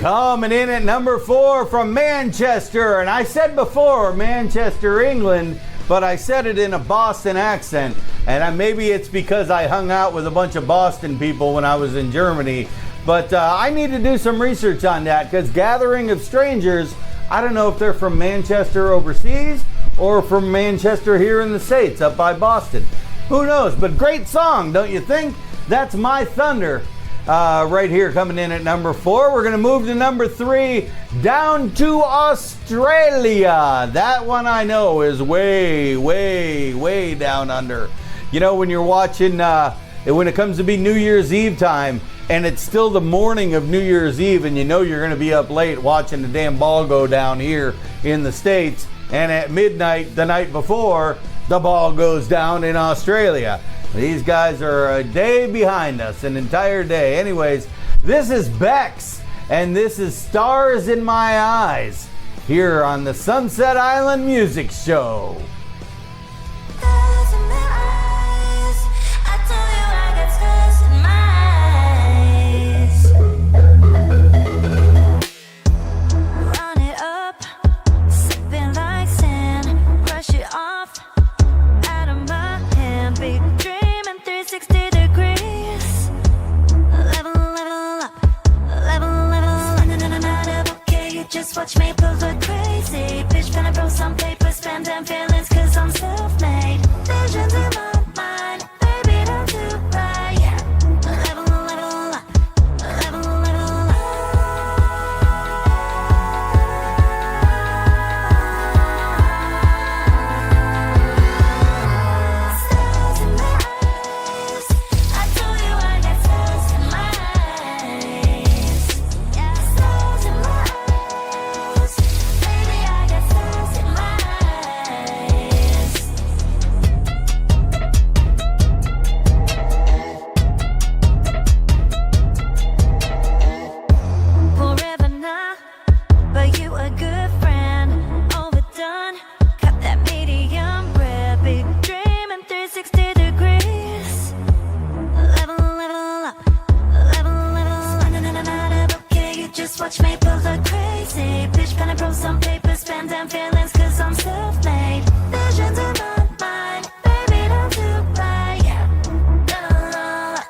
Coming in at number 4 from Manchester, and I said before Manchester, England, but I said it in a Boston accent, and maybe it's because I hung out with a bunch of Boston people when I was in Germany, but I need to do some research on that, because Gathering of Strangers, I don't know if they're from Manchester overseas or from Manchester here in the States, up by Boston. Who knows, but great song, don't you think? That's My Thunder. Right here coming in at number 4. We're going to move to number 3, down to Australia. That one I know is way, way, way down under. You know, when you're watching, when it comes to be New Year's Eve time, and it's still the morning of New Year's Eve, and you know you're going to be up late watching the damn ball go down here in the States, and at midnight the night before, the ball goes down in Australia. These guys are a day behind us, an entire day. Anyways, this is Bex, and this is Stars in My Eyes, here on the Sunset Island Music Show. Stars in my eyes. I told you I got stars in my eyes. Run it up, sipping like sand, brush it off out of my hand. Big dream in 360 degrees. Level up, level. Standing in and out of okay, you just watch me pull the crazy. Bitch, pen and bro, some paper, spend them feelings, cause I'm self-made. Visions in my mind, baby, don't do right. Level up, level up. Stars in my eyes. I told you I got stars in my eyes. Yeah, stars in my eyes. Baby, I got stars in my eyes. Forever now, but you a good friend. Overdone, cut that medium rare. Big dream in 360 degrees. Level up, level. Standing in and out of okay, you just watch me pull the crazy. Bitch, pen and bro, some paper, spend them feelings, cause I'm self-made. Visions in my mind, baby, don't do right. Level up.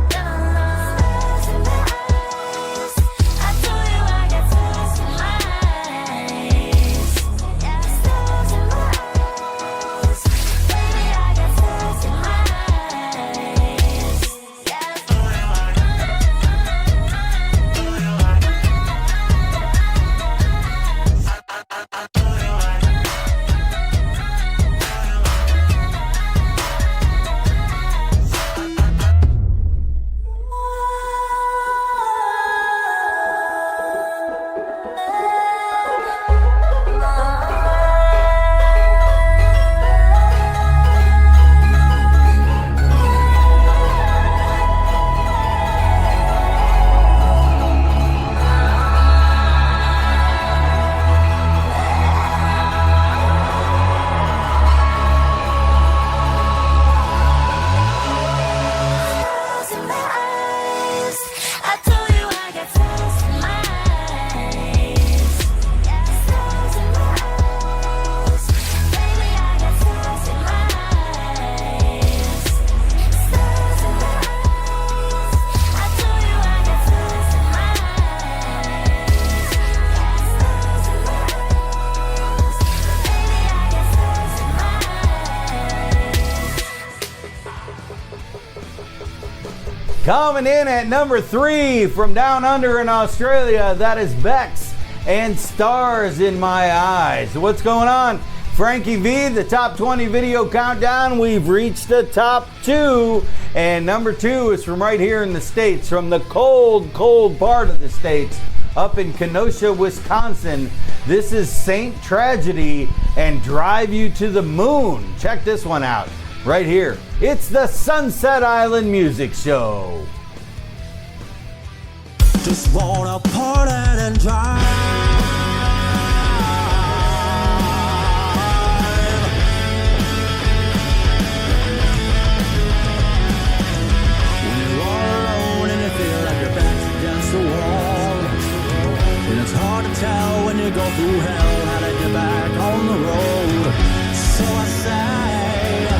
Stars in my eyes. I told you I got stars in my eyes. Yeah, stars in my eyes. Baby, I got stars in my eyes. Yeah. Stars in my eyes. I told you I got stars in my eyes. Yeah, stars in my eyes. Baby, I got stars in my eyes. Stars in my eyes. I told you I got stars in my eyes. Yeah, stars in my eyes. Baby, I got stars in my eyes. Coming in at number 3 from down under in Australia, that is Bex and Stars in My Eyes. What's going on? Frankie V, the top 20 video countdown. We've reached the top 2, and number 2 is from right here in the States, from the cold part of the States, up in Kenosha, Wisconsin. This is Saint Tragedy and Drive You to the Moon. Check this one out right here. It's the Sunset Island Music Show. Just wanna party and drive. When you're all alone and you feel like you're back against the wall. through hell, how to get back on the road. So I say,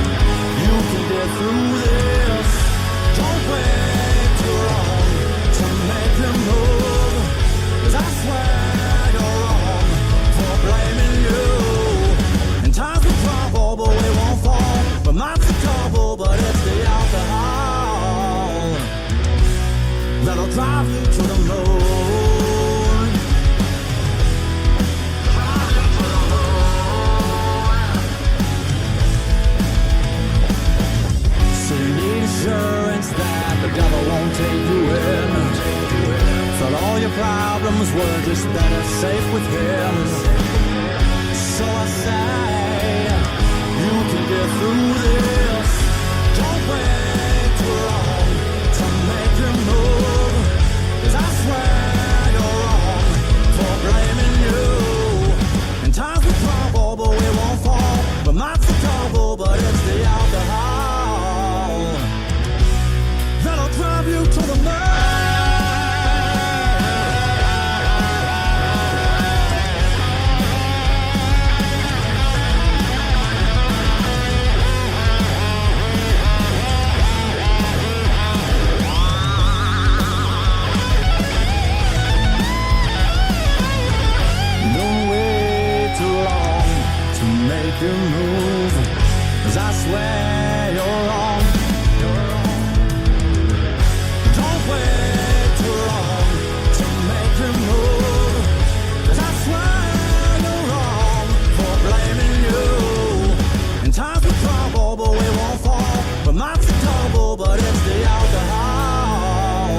you can get through this. Don't wait too long to make your move. 'Cause I swear you're wrong for blaming you. And times will trouble, but we won't fall. But mine's the trouble, but it's the alcohol that'll drive you to the moon. So you need assurance that the devil won't take you in. Thought all your problems were just better safe with him. So I say, you can get through this. Don't wait too long to make your move. 'Cause I swear you're wrong for blaming you. And times will trouble, but we won't fall. But mine's the trouble, but it's the alcohol that'll drive you to the moon. Don't wait too long to make your move. 'Cause I swear you're wrong. Don't wait too long to make your move. 'Cause I swear you're wrong for blaming you. And times will trouble, but we won't fall. But mine's the trouble, but it's the alcohol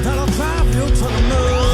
that'll drive you to the moon.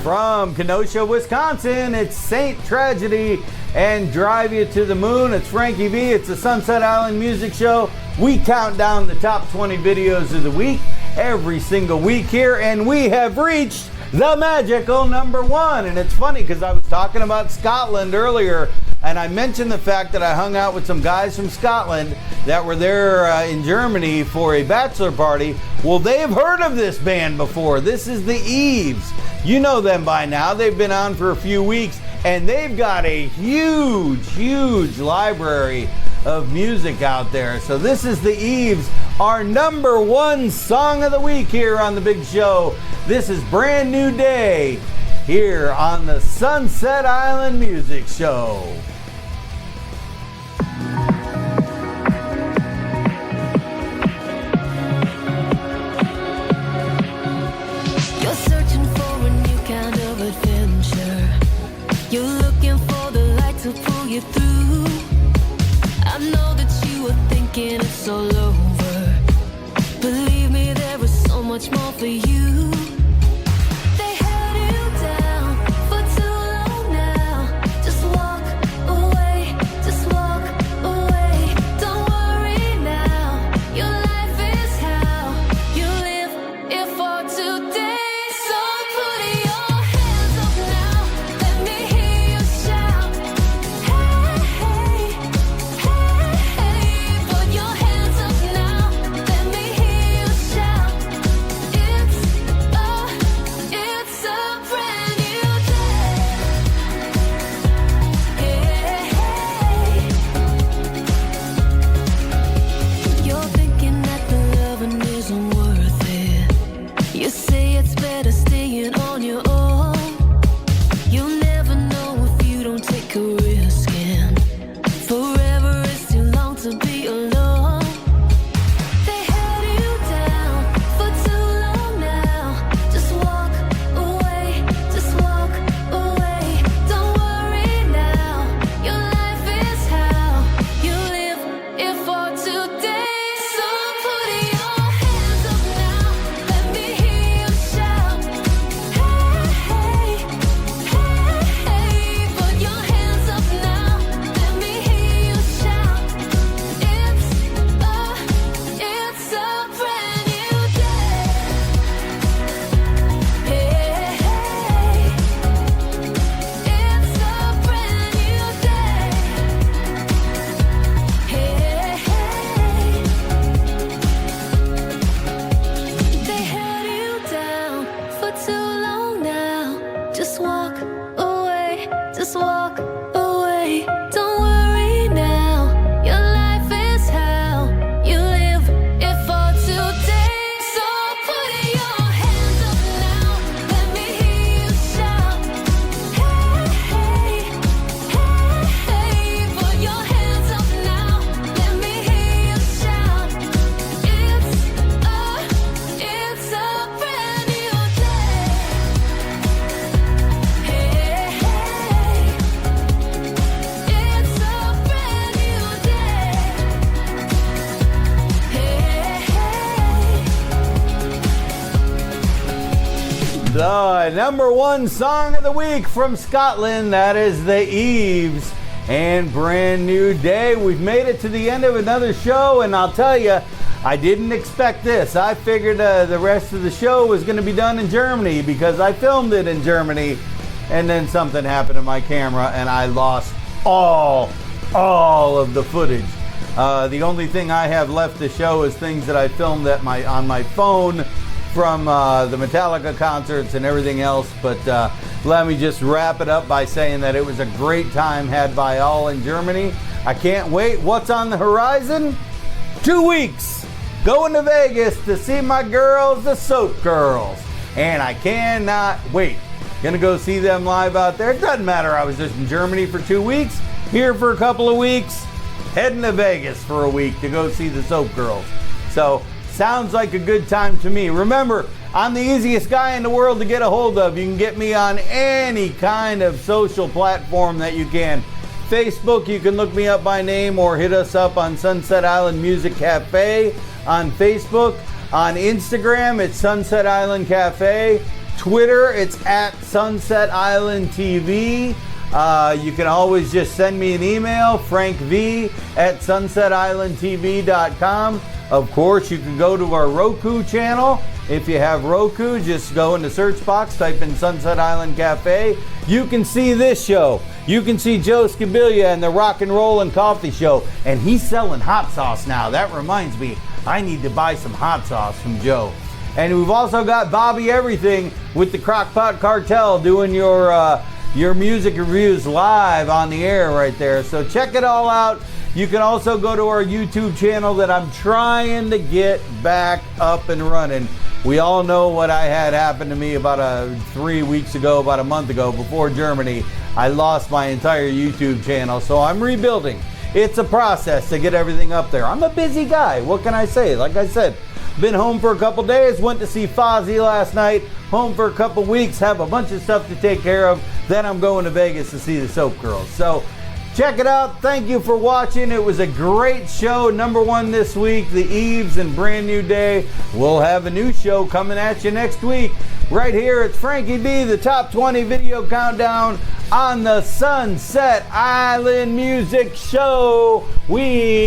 From Kenosha, Wisconsin, it's Saint Tragedy and Drive You to the Moon. It's Frankie V. It's the Sunset Island Music Show. We count down the top 20 videos of the week every single week here, and we have reached the magical number 1. And it's funny because I was talking about Scotland earlier, and I mentioned the fact that I hung out with some guys from Scotland that were there in Germany for a bachelor party. Well, they've heard of this band before. This is the Eves. You know them by now. They've been on for a few weeks, and they've got a huge library of music out there. So this is the Eves, our number 1 song of the week here on the big show. This is Brand New Day here on the Sunset Island Music Show. You're searching for a new kind of adventure. You're looking for the light to pull you through. I know that you were thinking it's all over. Believe me, there is so much more for you. They held you down for too long now. Just walk away, just walk away. Don't worry now. Your life is how you live it for today. So put your hands up now. Let me hear you shout. Hey, The number one song of the week from Scotland, that is The Eves and Brand New Day. We've made it to the end of another show, and I'll tell you, I didn't expect this. I figured the rest of the show was going to be done in Germany because I filmed it in Germany, and then something happened to my camera and I lost all of the footage. The only thing I have left to show is things that I filmed on my phone from the Metallica concerts and everything else. But let me just wrap it up by saying that it was a great time had by all in Germany. I can't wait. What's on the horizon? 2 weeks. Going to Vegas to see my girls, the Soap Girls. And I cannot wait. Gonna go see them live out there. It doesn't matter. I was just in Germany for 2 weeks, here for a couple of weeks, heading to Vegas for a week to go see the Soap Girls. So, sounds like a good time to me. Remember, I'm the easiest guy in the world to get a hold of. You can get me on any kind of social platform that you can. Facebook, you can look me up by name or hit us up on Sunset Island Music Cafe on Facebook. On Instagram, it's Sunset Island Cafe. Twitter, it's at Sunset Island TV. You can always just send me an email, frankv@sunsetislandtv.com. Of course, you can go to our Roku channel. If you have Roku, just go in the search box, type in Sunset Island Cafe. You can see this show. You can see Joe Scabilla and the Rock and Roll and Coffee Show. And he's selling hot sauce now. That reminds me, I need to buy some hot sauce from Joe. And we've also got Bobby Everything with the Crockpot Cartel doing your music reviews live on the air right there. So check it all out. You can also go to our YouTube channel that I'm trying to get back up and running. We all know what I had happen to me about 3 weeks ago, about a month ago, before Germany. I lost my entire YouTube channel, so I'm rebuilding. It's a process to get everything up there. I'm a busy guy. What can I say? Like I said, been home for a couple days, went to see Fozzy last night, home for a couple weeks, have a bunch of stuff to take care of. Then I'm going to Vegas to see the Soap Girls. So check it out. Thank you for watching. It was a great show. Number one this week, The Eves and Brand New Day. We'll have a new show coming at you next week. Right here, it's Frankie B, the Top 20 Video Countdown on the Sunset Island Music Show. We